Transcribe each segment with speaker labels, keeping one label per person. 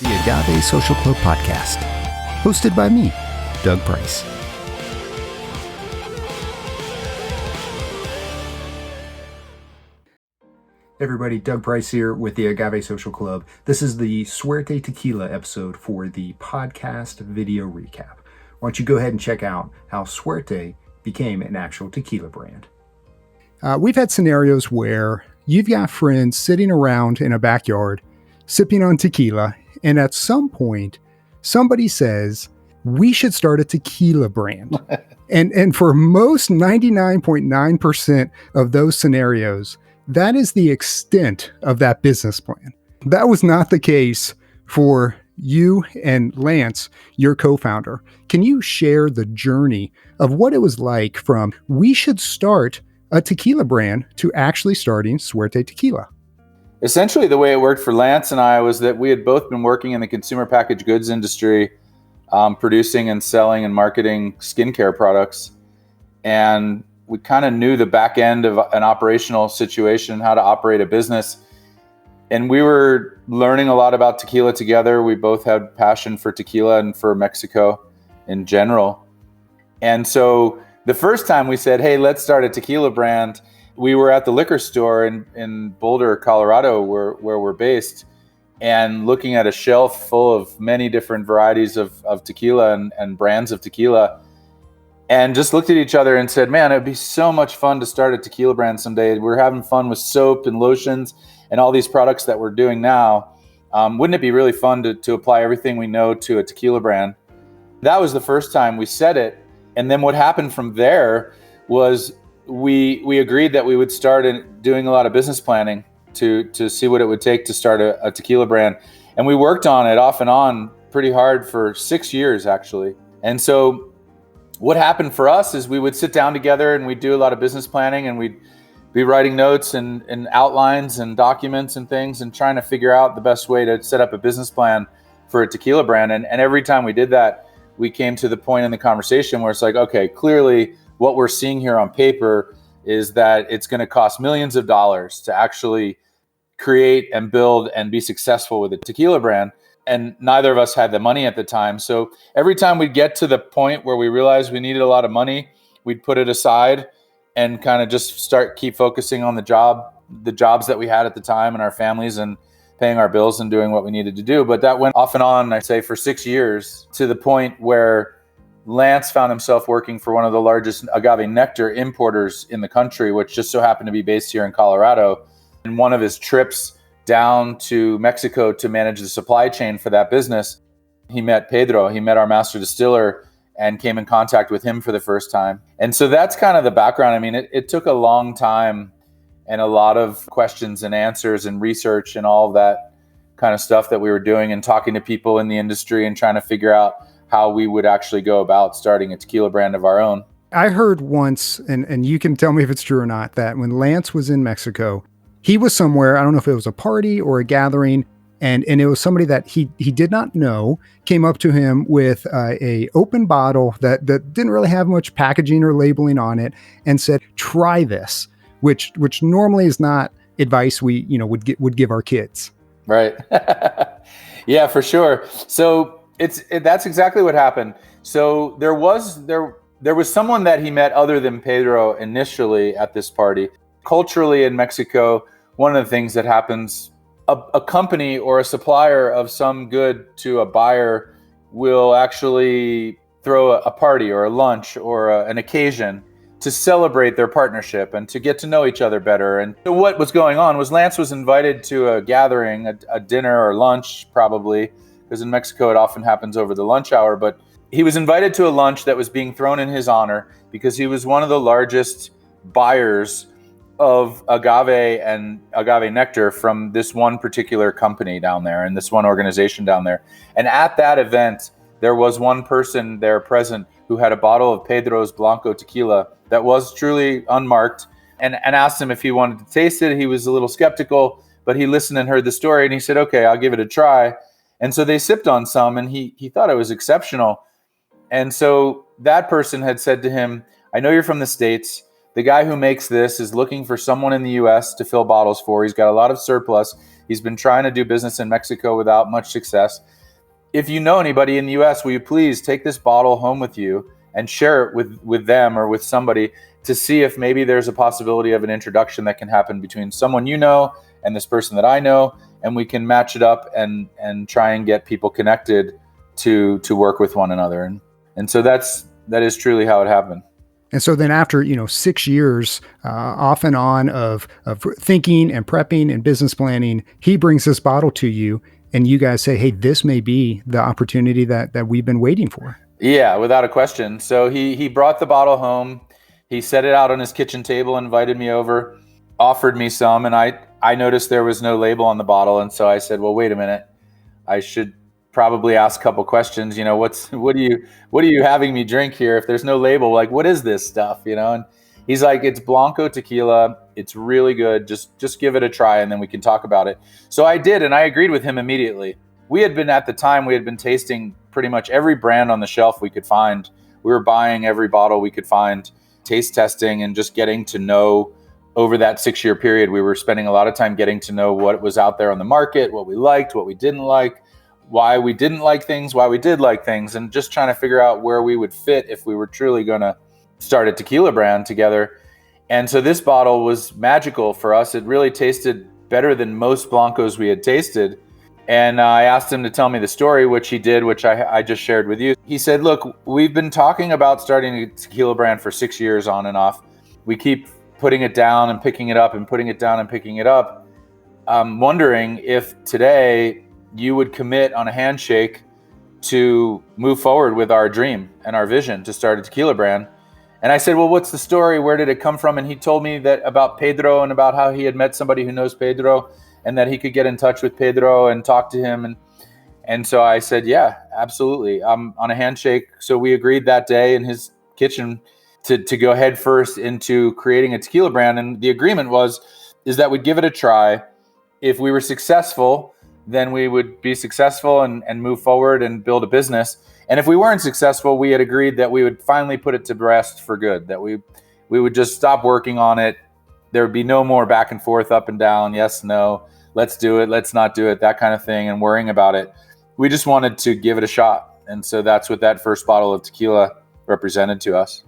Speaker 1: the Agave Social Club podcast, hosted by me, Doug Price. Hey everybody, Doug Price here with the Agave Social Club. This is the Suerte Tequila episode for the podcast video recap. Why don't you go ahead and check out how Suerte became an actual tequila brand. We've had scenarios where you've got friends sitting around in a backyard, sipping on tequila, and at some point, somebody says, we should start a tequila brand. and for most 99.9% of those scenarios, that is the extent of that business plan. That was not the case for you and Lance, your co-founder. Can you share the journey of what it was like from we should start a tequila brand to actually starting Suerte Tequila?
Speaker 2: Essentially, the way it worked for Lance and I was that we had both been working in the consumer packaged goods industry, producing and selling and marketing skincare products. And we kind of knew the back end of an operational situation, how to operate a business. And we were learning a lot about tequila together. We both had passion for tequila and for Mexico in general. And so the first time we said, hey, let's start a tequila brand, we were at the liquor store in Boulder, Colorado, where we're based, and looking at a shelf full of many different varieties of tequila and brands of tequila, and just looked at each other and said, man, it'd be so much fun to start a tequila brand someday. We're having fun with soap and lotions and all these products that we're doing now. Wouldn't it be really fun to apply everything we know to a tequila brand? That was the first time we said it. And then what happened from there was we agreed that we would start doing a lot of business planning to see what it would take to start a tequila brand. And we worked on it off and on pretty hard for 6 years, actually. And so what happened for us is we would sit down together and we'd do a lot of business planning, and we'd be writing notes and outlines and documents and things and trying to figure out the best way to set up a business plan for a tequila brand. And every time we did that, we came to the point in the conversation where it's like, okay, clearly what we're seeing here on paper is that it's going to cost millions of dollars to actually create and build and be successful with a tequila brand. And neither of us had the money at the time. So every time we'd get to the point where we realized we needed a lot of money, we'd put it aside and kind of just keep focusing on the jobs that we had at the time and our families and paying our bills and doing what we needed to do. But that went off and on, I'd say, for 6 years, to the point where Lance found himself working for one of the largest agave nectar importers in the country, which just so happened to be based here in Colorado. And one of his trips down to Mexico to manage the supply chain for that business, he met Pedro, he met our master distiller, and came in contact with him for the first time. And so that's kind of the background. I mean, it took a long time and a lot of questions and answers and research and all of that kind of stuff that we were doing and talking to people in the industry and trying to figure out how we would actually go about starting a tequila brand of our own.
Speaker 1: I heard once, and you can tell me if it's true or not, that when Lance was in Mexico, he was somewhere, I don't know if it was a party or a gathering, and it was somebody that he did not know, came up to him with a open bottle that didn't really have much packaging or labeling on it and said, try this, which normally is not advice we would give our kids.
Speaker 2: Right. Yeah, for sure. So that's exactly what happened. So there was someone that he met other than Pedro initially at this party. Culturally in Mexico, one of the things that happens, a company or a supplier of some good to a buyer will actually throw a party or a lunch or an occasion to celebrate their partnership and to get to know each other better. And so what was going on was Lance was invited to a gathering, a dinner or lunch probably, because in Mexico it often happens over the lunch hour, but he was invited to a lunch that was being thrown in his honor because he was one of the largest buyers of agave and agave nectar from this one particular company down there and this one organization down there. And at that event, there was one person there present who had a bottle of Pedro's Blanco tequila that was truly unmarked, and asked him if he wanted to taste it. He was a little skeptical, but he listened and heard the story and he said, okay, I'll give it a try. And so they sipped on some and he thought it was exceptional. And so that person had said to him, I know you're from the States. The guy who makes this is looking for someone in the US to fill bottles for. He's got a lot of surplus. He's been trying to do business in Mexico without much success. If you know anybody in the US, will you please take this bottle home with you and share it with them or with somebody to see if maybe there's a possibility of an introduction that can happen between someone you know and this person that I know, and we can match it up and try and get people connected to work with one another. And so that is truly how it happened.
Speaker 1: And so then after, 6 years off and on of thinking and prepping and business planning, he brings this bottle to you and you guys say, hey, this may be the opportunity that we've been waiting for.
Speaker 2: Yeah, without a question. So he brought the bottle home. He set it out on his kitchen table, invited me over, offered me some, and I noticed there was no label on the bottle. And so I said, well, wait a minute. I should probably ask a couple questions. What are you having me drink here? If there's no label, like, what is this stuff? And he's like, it's Blanco tequila. It's really good. Just give it a try and then we can talk about it. So I did, and I agreed with him immediately. At the time, we had been tasting pretty much every brand on the shelf we could find. We were buying every bottle we could find, taste testing, and just getting to know. Over that 6-year period, we were spending a lot of time getting to know what was out there on the market, what we liked, what we didn't like, why we didn't like things, why we did like things, and just trying to figure out where we would fit if we were truly going to start a tequila brand together. And so this bottle was magical for us. It really tasted better than most Blancos we had tasted. And I asked him to tell me the story, which he did, which I just shared with you. He said, look, we've been talking about starting a tequila brand for 6 years on and off. We keep putting it down and picking it up and putting it down and picking it up. I'm wondering if today you would commit on a handshake to move forward with our dream and our vision to start a tequila brand. And I said, well, what's the story? Where did it come from? And he told me that about Pedro and about how he had met somebody who knows Pedro and that he could get in touch with Pedro and talk to him. And so I said, yeah, absolutely. On a handshake. So we agreed that day in his kitchen to go head first into creating a tequila brand. And the agreement is that we'd give it a try. If we were successful, then we would be successful and move forward and build a business. And if we weren't successful, we had agreed that we would finally put it to rest for good, that we would just stop working on it. There would be no more back and forth, up and down, yes, no, let's do it, let's not do it, that kind of thing, and worrying about it. We just wanted to give it a shot. And so that's what that first bottle of tequila represented to us.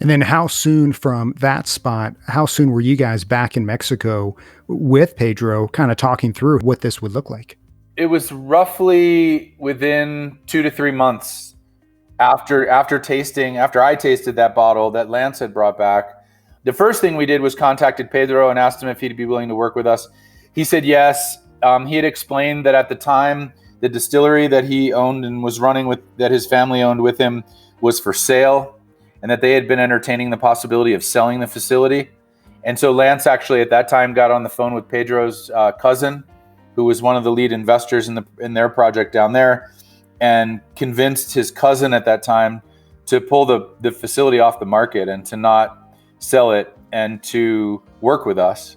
Speaker 1: And then how soon from that spot, how soon were you guys back in Mexico with Pedro kind of talking through what this would look like?
Speaker 2: It was roughly within 2 to 3 months after I tasted that bottle that Lance had brought back. The first thing we did was contacted Pedro and asked him if he'd be willing to work with us. He said yes. He had explained that at the time, the distillery that he owned and was running that his family owned with him was for sale, and that they had been entertaining the possibility of selling the facility. And so Lance actually at that time got on the phone with Pedro's cousin, who was one of the lead investors in their project down there, and convinced his cousin at that time to pull the facility off the market and to not sell it and to work with us.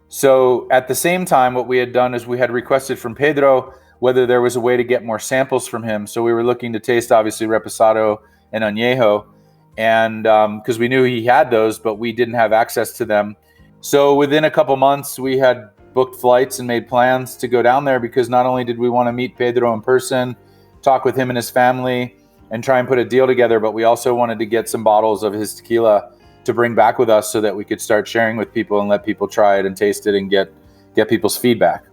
Speaker 2: So at the same time, what we had done is we had requested from Pedro whether there was a way to get more samples from him. So we were looking to taste obviously Reposado and Añejo, and because we knew he had those, but we didn't have access to them. So within a couple months, we had booked flights and made plans to go down there, because not only did we want to meet Pedro in person, talk with him and his family, and try and put a deal together, but we also wanted to get some bottles of his tequila to bring back with us so that we could start sharing with people and let people try it and taste it and get people's feedback.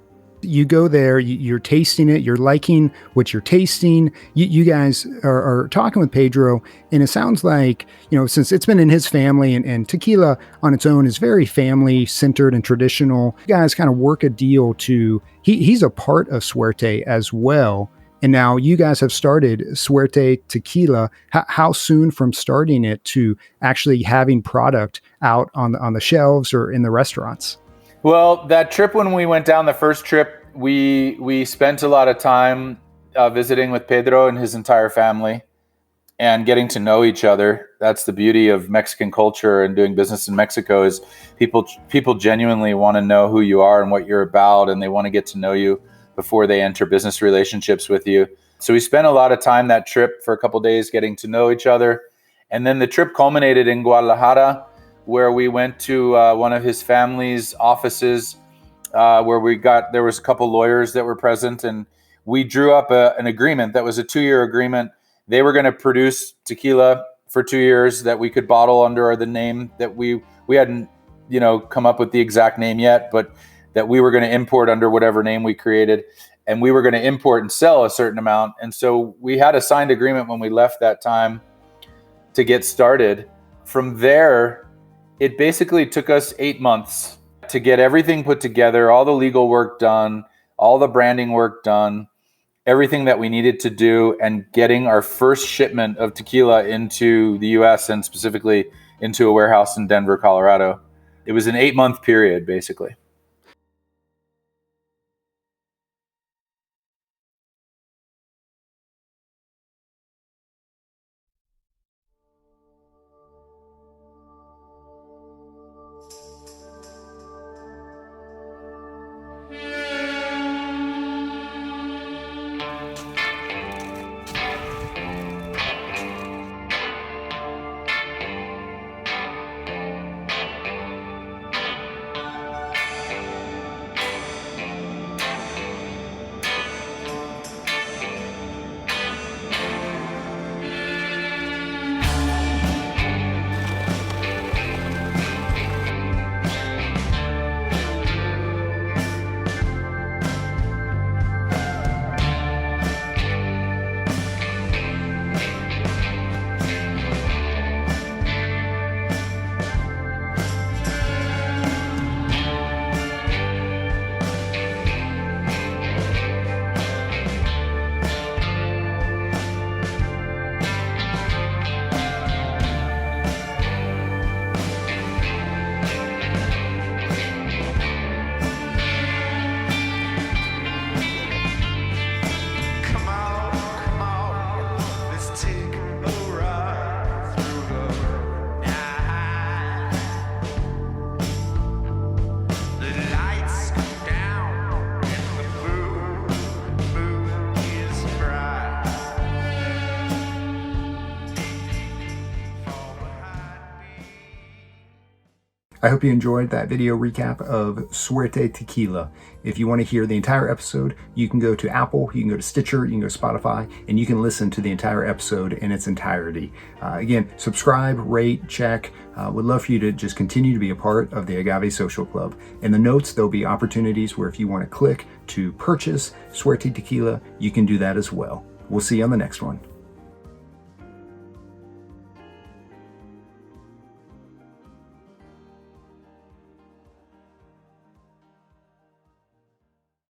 Speaker 1: You go there, you're tasting it, you're liking what you're tasting. You guys are talking with Pedro, and it sounds like, since it's been in his family and tequila on its own is very family centered and traditional, you guys kind of work a deal to, he's a part of Suerte as well. And now you guys have started Suerte Tequila. How soon from starting it to actually having product out on the shelves or in the restaurants?
Speaker 2: Well, that trip when we went down, the first trip, we spent a lot of time visiting with Pedro and his entire family and getting to know each other. That's the beauty of Mexican culture and doing business in Mexico, is people genuinely want to know who you are and what you're about, and they want to get to know you before they enter business relationships with you. So we spent a lot of time that trip for a couple of days getting to know each other. And then the trip culminated in Guadalajara, where we went to one of his family's offices where there was a couple lawyers that were present, and we drew up an agreement that was a 2-year agreement. They were going to produce tequila for 2 years that we could bottle under the name that we hadn't, come up with the exact name yet, but that we were going to import under whatever name we created, and we were going to import and sell a certain amount. And so we had a signed agreement when we left that time to get started. From there, it basically took us 8 months to get everything put together, all the legal work done, all the branding work done, everything that we needed to do, and getting our first shipment of tequila into the US and specifically into a warehouse in Denver, Colorado. It was an 8-month period, basically.
Speaker 1: I hope you enjoyed that video recap of Suerte Tequila. If you want to hear the entire episode, you can go to Apple, you can go to Stitcher, you can go to Spotify, and you can listen to the entire episode in its entirety. Again, subscribe, rate, check. Would love for you to just continue to be a part of the Agave Social Club. In the notes, there'll be opportunities where if you want to click to purchase Suerte Tequila, you can do that as well. We'll see you on the next one.